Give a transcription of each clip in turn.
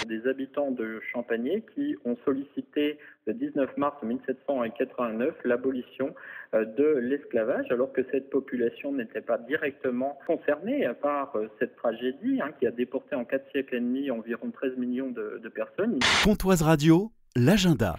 des habitants de Champagné qui ont sollicité le 19 mars 1789 l'abolition de l'esclavage, alors que cette population n'était pas directement concernée par cette tragédie qui a déporté en 4 siècles et demi environ 13 millions de personnes. Pontoise Radio, l'agenda.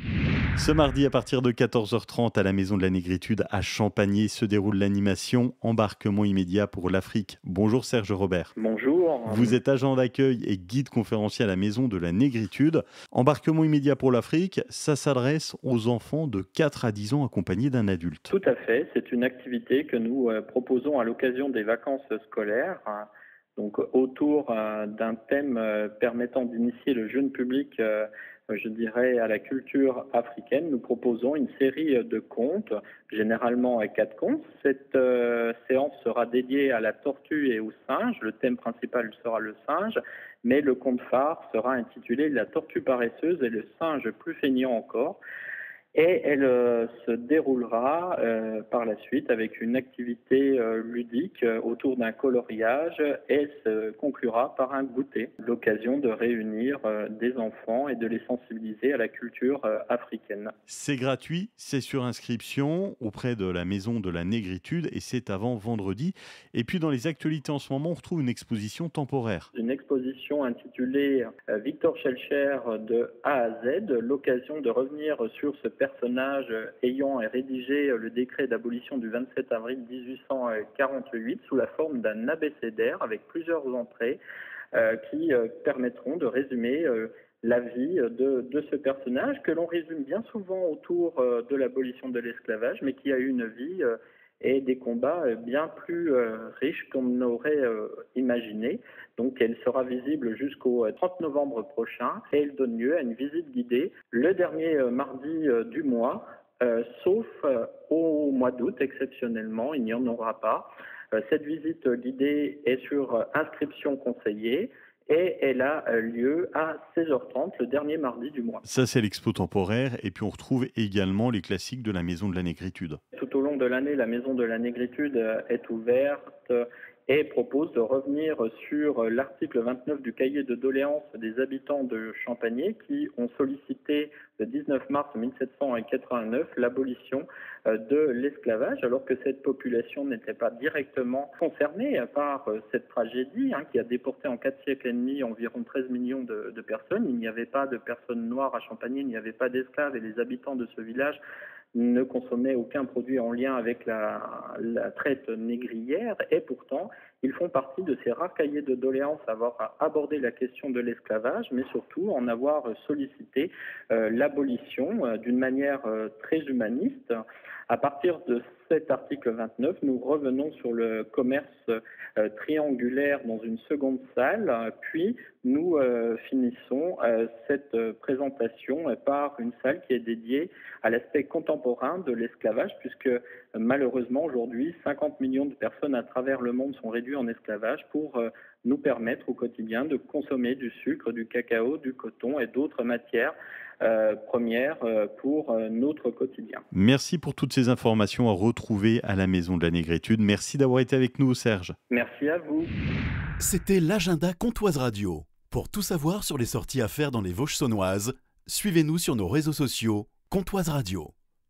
Ce mardi, à partir de 14h30, à la Maison de la Négritude à Champagné, se déroule l'animation Embarquement immédiat pour l'Afrique. Bonjour Serge Robert. Bonjour. Vous êtes agent d'accueil et guide conférencier à la Maison de la Négritude. Embarquement immédiat pour l'Afrique, ça s'adresse aux enfants de 4 à 10 ans accompagnés d'un adulte. Tout à fait, c'est une activité que nous proposons à l'occasion des vacances scolaires. Donc autour d'un thème permettant d'initier le jeune public, je dirais, à la culture africaine, nous proposons une série de contes, généralement 4 contes. Cette séance sera dédiée à la tortue et au singe. Le thème principal sera le singe, mais le conte phare sera intitulé La tortue paresseuse et le singe plus feignant encore. Et elle se déroulera par la suite avec une activité ludique autour d'un coloriage et se conclura par un goûter, l'occasion de réunir des enfants et de les sensibiliser à la culture africaine. C'est gratuit, c'est sur inscription auprès de la Maison de la Négritude et c'est avant vendredi. Et puis dans les actualités en ce moment, on retrouve une exposition temporaire. Une exposition intitulée Victor Schellcher de A à Z, l'occasion de revenir sur ce personnage ayant rédigé le décret d'abolition du 27 avril 1848 sous la forme d'un abécédaire avec plusieurs entrées qui permettront de résumer la vie de ce personnage que l'on résume bien souvent autour de l'abolition de l'esclavage, mais qui a eu une vie et des combats bien plus riches qu'on aurait imaginé. Donc elle sera visible jusqu'au 30 novembre prochain et elle donne lieu à une visite guidée le dernier mardi du mois, sauf au mois d'août exceptionnellement, il n'y en aura pas. Cette visite guidée est sur inscription conseillée et elle a lieu à 16h30 le dernier mardi du mois. Ça, c'est l'expo temporaire et puis on retrouve également les classiques de la Maison de la Négritude. Tout au long de l'année, la Maison de la Négritude est ouverte et propose de revenir sur l'article 29 du cahier de doléances des habitants de Champagné qui ont sollicité le 19 mars 1789 l'abolition de l'esclavage, alors que cette population n'était pas directement concernée par cette tragédie qui a déporté en 4 siècles et demi environ 13 millions de personnes. Il n'y avait pas de personnes noires à Champagné, il n'y avait pas d'esclaves et les habitants de ce village ne consommaient aucun produit en lien avec la traite négrière et pourtant ils font partie de ces rares cahiers de doléances à avoir abordé la question de l'esclavage, mais surtout en avoir sollicité l'abolition d'une manière très humaniste. À partir de cet article 29, nous revenons sur le commerce triangulaire dans une seconde salle, puis nous finissons cette présentation par une salle qui est dédiée à l'aspect contemporain de l'esclavage, puisque malheureusement aujourd'hui 50 millions de personnes à travers le monde sont réduites en esclavage pour nous permettre au quotidien de consommer du sucre, du cacao, du coton et d'autres matières premières pour notre quotidien. Merci pour toutes ces informations à retrouver à la Maison de la Négritude. Merci d'avoir été avec nous, Serge. Merci à vous. C'était l'agenda Pontoise Radio. Pour tout savoir sur les sorties à faire dans les Vosges saunoises, suivez-nous sur nos réseaux sociaux Pontoise Radio.